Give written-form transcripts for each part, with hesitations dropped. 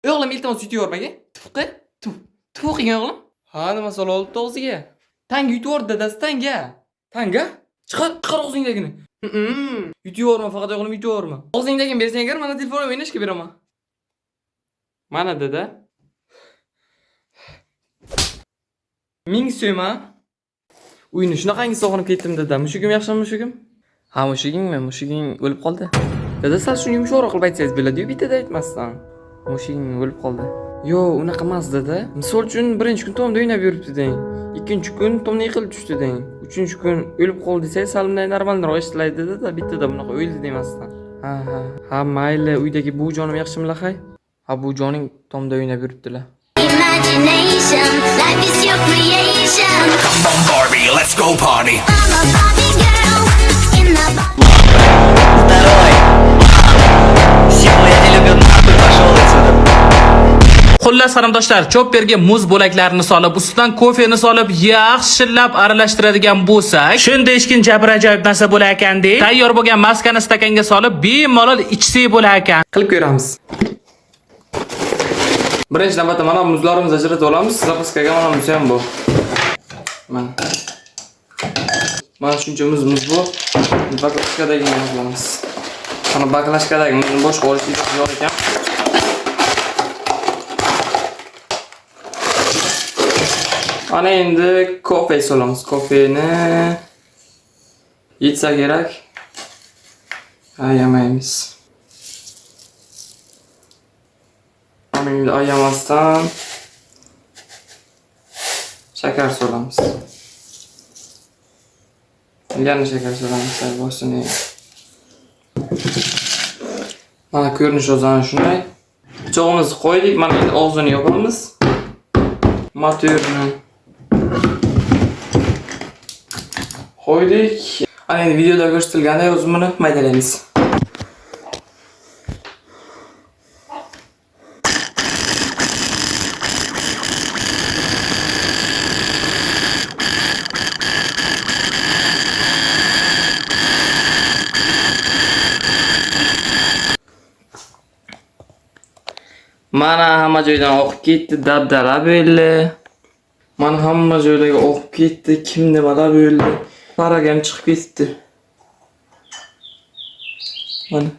O'g'lim iltimos yutib yubormagin. Tufqi. Tuf qilgan o'g'lim. Ha, nima masala olibdi og'ziga? Tanga yutib yubordi dadasi tanga. Tanga? Chiqar og'zingdagini. Yutib yuborma, faqat o'g'lim yutib yuborma. Og'zingdagini bersang agar mana telefon o'ynashga beraman. Mana dada. Ming so'ma. Uyni shunaqangi sog'inib ketdim dada. Mushugim yaxshimi mushugim? Ha, mushugingmi? Mushuging o'lib qoldi. Dada sal shuni yumshoqroq qilib aytsangiz bo'ladi-yu, bittada aytmasdan. Mushuging o'lib qoldi. Yo, unaqa emas dada. Misol uchun birinchi kun tomda o'ynab yuribdi deng. Ikkinchi kun tomda yiqilib tushdi deng. Uchinchi kun o'lib qoldi desangiz, salimday normalroq eshitilaydi dada, bittada bunaqa o'ldi demasdan. Ha, mayli, uydagi buvijonim yaxshimilar hay? Ha, buvijoning tomda o'ynab yuribdilar. Imagination, life is your creation. Come on Barbie, let's go party. I'm a Barbie girl in the Второй. Сегодня я не люблю нахуй, пошел отсюда. Xullas qarindoshlar, chopperga muz bo'laklarini solib, ustidan kofeni solib, yaxshilab aralashtiradigan bo'lsak, shunday hech jabr ajoyib narsa bo'lar ekan-de. Tayyor bo'lgan maskani stakanga solib, bemalol ichsak bo'lar ekan. Qilib ko'ramiz. Birinchi navbatda mana muzlarimizni ajratib olamiz. Zapaskaga mana muz ham bor. Mana shuncha muz bu. Baklashkadagi muzlarimiz. Mana baklashkadagi muzni boshqa olish yo'q ekan. Ana endi kofe solamiz. Kofeni yetsa kerak. Ayamaymiz. Endi ayamasdan shakar solamiz. Yana shakar solamiz. Boshini. Mana ko'rinish o'zani shunday. Pichog'imizni qo'ydik. Mana endi og'zini yopamiz. Motorni qo'ydik. Ana endi videoda ko'rsatilganday o'zimni maydalaymiz. Mana hamma joydan oqib ketdi, dabdala bo'ldi. Mana hamma joylarga oqib ketdi, kim nimalar bo'ldi. Paragam chiqib ketdi. Mana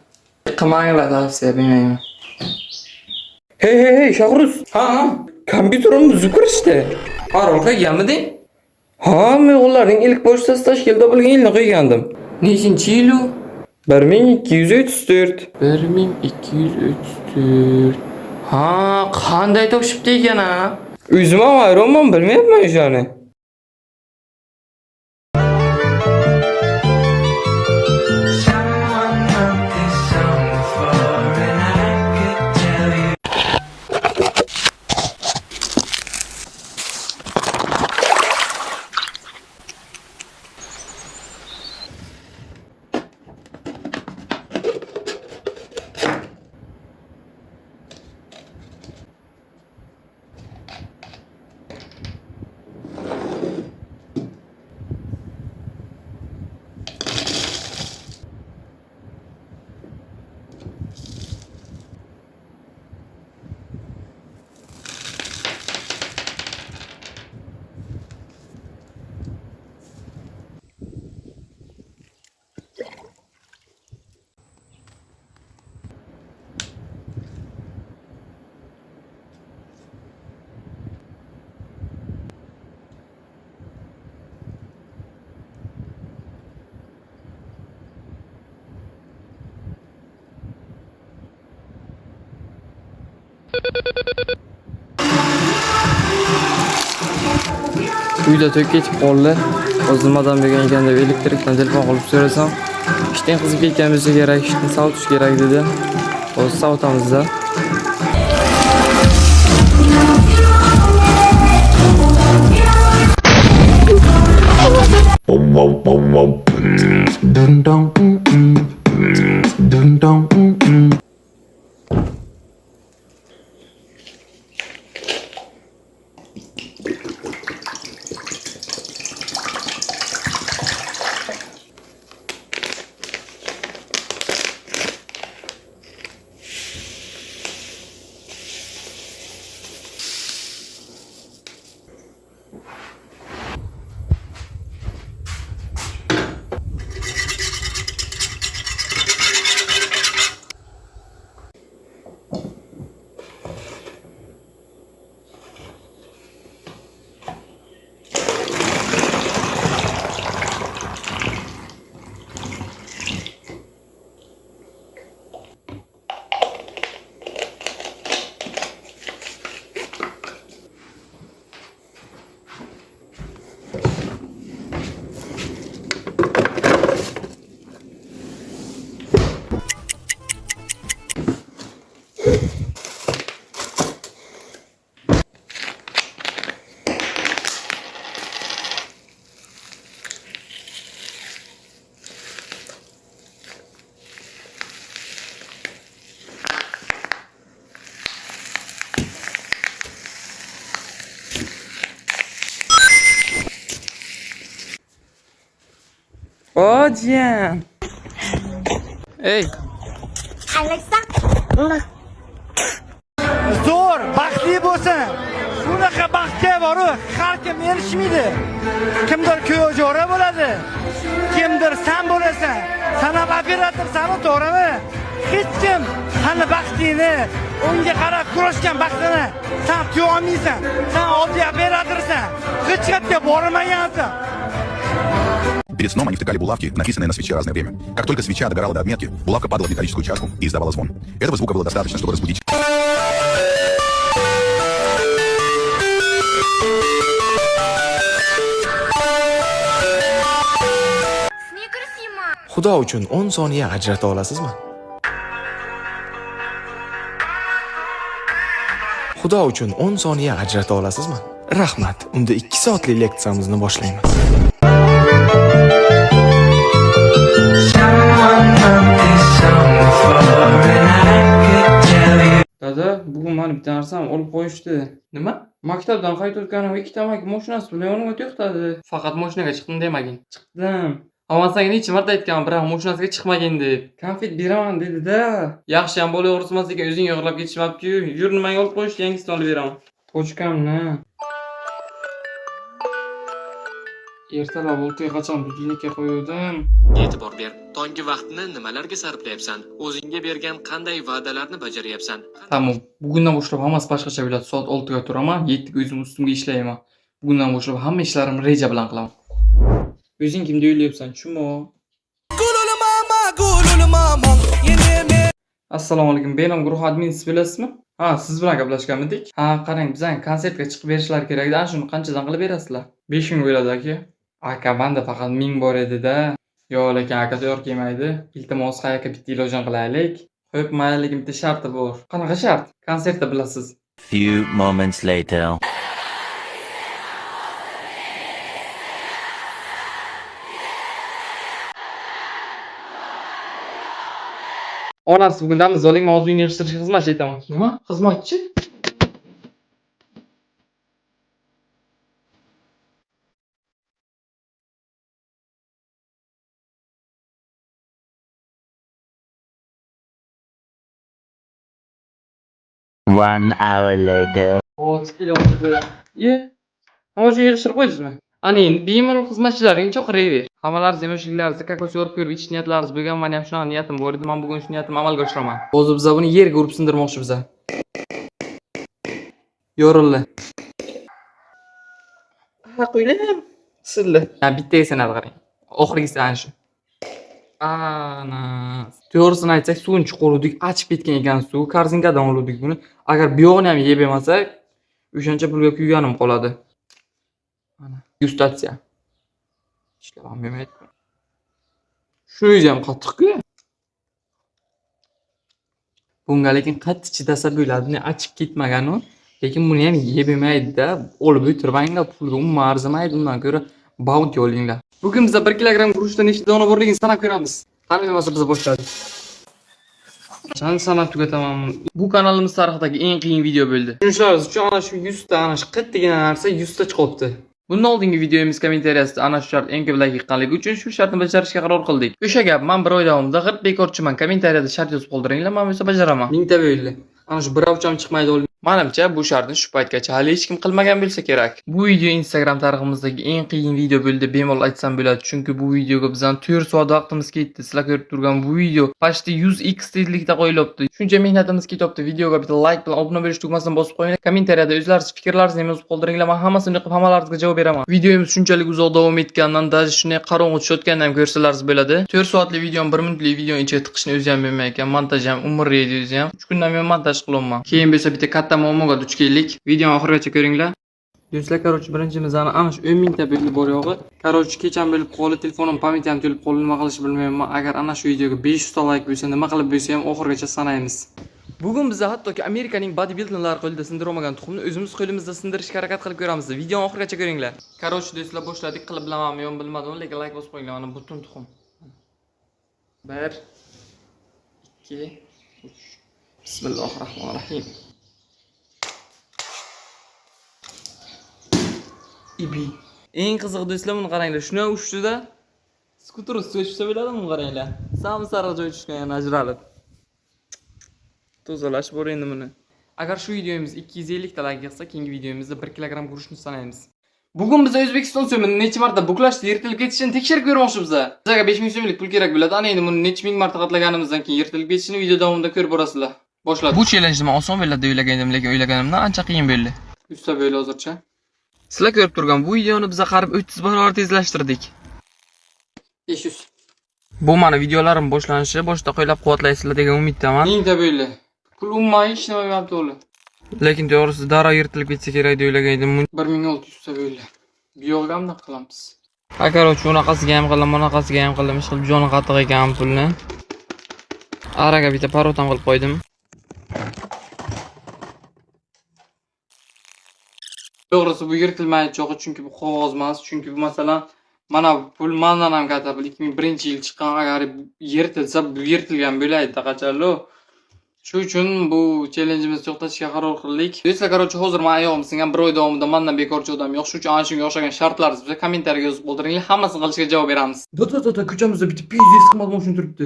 qilmanglar tavsiya bermayman. Hey, Shahruz. Ha, kompyuterim buzib kirishdi. Parol qo'yganmiding? Ha, men ularning ilk pochtasi tashkilda bo'lgan yilni qo'ygandim. Nechinchi yil u? 1234. 1234. Ha, qanday topishibdi ekan ha? O'zim ham hayronman, bilmayapman o'shani. Uyda to'k ketib qoldi. Hozir nimadan bo'lgan ekan deb elektrikdan telefon qilib so'rasam, ishdan qizib ketgan bo'lsa kerak, ishni sovutish kerak dedi. Hozir sovutamizda. O jiyan. Ey, zo'r baxtli bo'lsin. Bunaqa baxtga boru har kim erishmaydi. Kimdir kuyov jo'ra bo'ladi, kimdir san bo'lasan. Sanab operatorsan, to'g'rimi? Hech kim hali baxtingni unga qarab kurashgan baxtini sen tuya olmaysan. Sen oddiy operatorsan. Hech qayerga bormagansan. Перед сном они втыкали булавки, написанные на свече разное время. Как только свеча догорала до отметки, булавка падала в металлическую чашку и издавала звон. Этого звука было достаточно, чтобы разбудить. Xudo uchun 10 soniya ajrata olasizmi? Xudo uchun 10 soniya ajrata olasizmi? Rahmat. Unda 2 soatlik leksiyamizni boshlaymiz. Dada, bugun meni bitta narsam olib qo'yishdi. Nima? Maktabdan qaytayotganim ikkita mashinasi bilan yonimga to'xtadi. Faqat mashinaga chiqdim demagin. Chiqdim. Ammo senga necha marta aytganman, biroq mashinasiga chiqmagin deb. Konfet beraman dedi-da. Yaxshi ham bola o'g'rismas ekan, o'zing yig'lab ketishmabdi-ku. Yur, nimaga olib qo'yishdi, yangisini olib beraman. Pochkamni. Ertalab 6 ga qachon budilnikka qo'yuvdim. E'tibor ber. Tonggi vaqtni nimalarga sarflayapsan? O'zingga bergan qanday va'dalarni bajaryapsan? Tamam. Bugundan boshlab hammasi boshqacha bo'ladi. Soat 6 ga turaman, 7 ga o'zim ustimga ishlayman. Bugundan boshlab hamma ishlarimni reja bilan qilaman. O'zing kimda o'ylayapsan, tushunmi? Assalomu alaykum. Benom guruh adminisiz bilasizmi? Ha, siz bilan gaplashganmidik? Ha, qarang, bizning konsertga chiqib berishlari kerak edi. Ana shuni qanchadan qilib berasizlar? 5 ming bo'ladi aka. Aka, banda faqat 1000 bor edi-da. Yo'q, lekin aka tayyor kelmaydi. Iltimos, aka bitta ilojini qilaylik. Xo'p, mayli, lekin bitta sharti bor. Qanaqa shart? Konsertda bilasiz. Few moments later. Onasi bugun damiz oling, mavzuyni yig'ishtirishga xizmat etaman. Nima? Xizmatchi? One hour later. Ye. Hozir yig'ishtirib qo'ydingizmi? Ana endi bemalol xizmatchilaringni chaqiraver. Hammalaringiz yemishliklaringizni kakos yorib ko'rib ichish niyatlaringiz bo'lgan, meni ham shunaqa niyatim bor edi. Men bugun shu niyatimni amalga oshiraman. Hozir biz buni yerga urib sindirmoqchi biz. Yorildi. Ha, qo'ylam. Sildi. Ha, bittaga sanab qarang. Oxirgisi ana shu. Ana. To'g'risini aytsak, suvni chiqaruvdik, achib ketgan ekan suv. Korzinkadan oluvdik buni. Agar bu yog'ini ham yeb yemasak, o'shancha pulga kuyganim qoladi. Mana, degustatsiya. Ishlab ham bermaydi. Shunisi ham qattiq-ku. Bunga lekin qattiq chidasa bo'ladi. Buni achib ketmagan u. Lekin buni ham yeb yemaydi-da. Olib o'tirmanglar, pulga umuman arzimaydi. Undan ko'ra bounty olinglar. Bugun biz 1 kilogramm guruchdan nechta dona borligini sanab ko'ramiz. Qani bo'lmasa biz boshladik. Qachon sanab tugataman. Bu kanalimiz tarixidagi eng qiyin video bo'ldi. Tushunishlar uchun ana shu 100 ta ana shu qattigina narsa 100 ta chiqibdi. Bundan oldingi videomiz kommentariyasida ana shu shart eng ko'p like yiqqanligi uchun shu shartni bajarishga qaror qildik. O'sha gap, men bir oy davomida g'irt bekorchiman, kommentariyada shart yozib qoldiringlar, men esa bajaraman. Mingta bo'ldi. Ana shu bir avcham chiqmaydi. Menimcha bu shartni shu paytgacha hali hech kim qilmagan bo'lsa kerak. Bu video Instagram tariximizdagi eng qiyin video bo'ldi, bemalol aytsam bo'ladi, chunki bu videoga bizdan 4 soat vaqtimiz ketdi. Sizlar ko'rib turgan bu video почти 100x tezlikda qo'yilibdi. Shuncha mehnatimiz ketibdi. Videoga bitta like bilan obuna bo'lish tugmasini bosib qo'yinglar. Kommentariyada o'zlaringiz fikrlaringizni yozib qoldiringlar. Men hammasini o'qib, hammalaringizga javob beraman. Videomiz shunchalik uzoq davom etgandan, даже shunday qorong'u tushayotgandan ham ko'rsalaringiz bo'ladi. 4 soatlik videoni 1 minutlik video ichiga tiqishni o'zi ham bilmay ekan. Montaj ham, umr rediyosi ham 3 kundan men montaj qilyapman. Keyin bo'lsa bitta katta muammoga duch keldik. Videoni oxirigacha ko'ringlar. Do'stlar, короче, birinchimizdan ana shu 10 mingta bo'ldi bor yo'g'i. Короче, kecham bo'lib qoldi, telefonim pamyat ham to'lib qoldi, nima qilishni bilmayman. Agar ana shu videoga 500 ta like bo'lsa, nima qilib bo'lsa ham oxirigacha sanaymiz. Bugun biz hattoki Amerikaning bodybuilderlari qo'lida sindirolmagan tuxumni o'zimiz qo'limizda sindirishga harakat qilib ko'ramiz. Videoni oxirigacha ko'ringlar. Короче, do'stlar, boshladik. Qilib bilamanmi, yo'q bilmadim, lekin like bosib qo'yinglar. Mana butun tuxum. 1 2 3 Bismillahirrohmanirrohim. Ibi. Eng qiziq do'stlar, buni qaranglar. Shuna uchtida Skuter ustiga tushsa bo'ladimi qaranglar. Sami sariq joy tushgan yana ajralib. Tozalashib bor endi buni. Agar shu videomiz 250 ta like yig'sa, keyingi videomizda 1 kilogramm guruchni sanaymiz. Bugun biz O'zbekiston so'mini necha marta buklashda yirtilib ketishini tekshirib ko'rmoqchimiz. Bizga 5000 so'mlik pul kerak bo'ladi. Ana endi buni necha ming marta qatlaganimizdan keyin yirtilib ketishini video davomida ko'rib borasizlar. Boshladi. Bu challenge men oson bo'ladi deb o'ylagandim, lekin o'ylaganimdan ancha qiyin bo'ldi. Usta bo'ldi hozircha. Sizlar ko'rib turgan bu videoni biz qarib 300 barobar tezlashtirdik. 500. Bu mana videolarim boshlanishi, boshda qo'ylab quvvatlaysizlar degan umiddaman. Mingta bo'ldi. Pul umuman hech nima bo'lmabdi o'g'li. Lekin to'g'risi darrov yirtilib ketsa kerak deb o'ylagandim. 1600 ta bo'ldi. Bu yo'g'ga ham qilamiz. Akarochi unaqasiga ham qilaman, bunaqasiga ham qilaman. Ish qilib joni qattiq ekan pulni. Araga bitta parotam qilib qo'ydim. To'g'risi bu yirtilmaydi cho'g'i, chunki bu qog'oz emas, chunki bu masalan mana pul mandan ham katta, 2001-yil chiqqan, agar yirtilsa bu yirtilgan bo'ladi taqachalo. Shu uchun bu challenge'imizni to'xtatishga qaror qildik. Do'stlar, qarochi hozir men ayog'im singan bir oy davomida mendan bekorchi odam yo'q. Shu uchun ana shunga o'xshagan shartlaringizni biza kommentariyaga yozib qoldiringlar, hammasini qilishga javob beramiz. Ko'chamizda bitta pizdes qimmat mashina turibdi.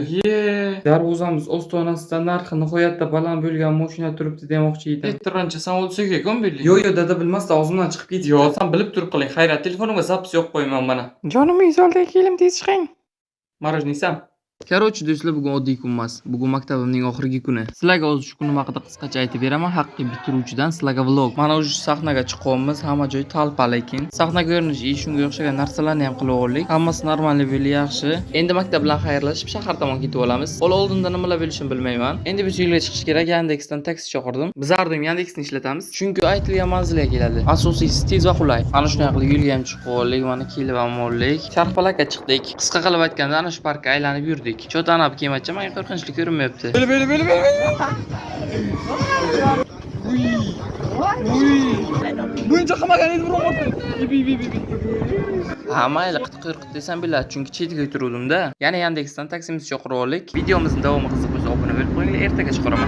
Darvozamiz ostonasida narxi nihoyatda baland bo'lgan mashina turibdi demoqchi edim. Ettirancha san o'lsaga ko'mbildi. Yo'q, dada bilmasdan og'zimdan chiqib ketdi. Yo'q, sen bilib turib qiling. Xayrat, telefonimga zapis yo'q qo'yman mana. Jonim izolda kelim tez chiqing. Marojniysam. Qarochi do'stlar, bugun oddiy kun emas. Bugun maktabimning oxirgi kuni. Sizlarga o'z shu kunim haqida qisqacha aytib beraman. Haqiqiy bitiruvchidan sizlarga vlog. Mana o'sha sahnaga chiqyapmiz. Hamma joy talpa lekin. Sahna ko'rinishi shunga o'xshagan narsalarni ham qilib oldik. Hammasi normal bo'ldi, yaxshi. Endi maktab bilan xayrlashib shahar tomon ketib olamiz. Oldinda nimalar bo'lishini bilmayman. Endi biz yo'lga chiqish kerak. Yandexdan taksi chaqirdim. Bizlarning Yandexni ishlatamiz. Chunki aytilgan manzilga keladi. Asosiysi tez va qulay. Ana shunday qilib yo'lga ham chiqib oldik. Mana kelib ham oldik. Sharpalakka chiqdik. Qisqa qilib aytganda ana shu parkka aylanib yurdik. Cho'tanab kematcha menga qo'rqinchli ko'rinmayapti. Buncha qilmaganingiz biroq. Ha, mayli qitqirqit desam bo'ladi, chunki chetga o'tiruvdim-da. Yana Yandexdan taksimizni chaqirib oldik. Videomizning davomi qiziq bo'lsa obuna bo'lib qo'yinglar, ertaga chiqaraman.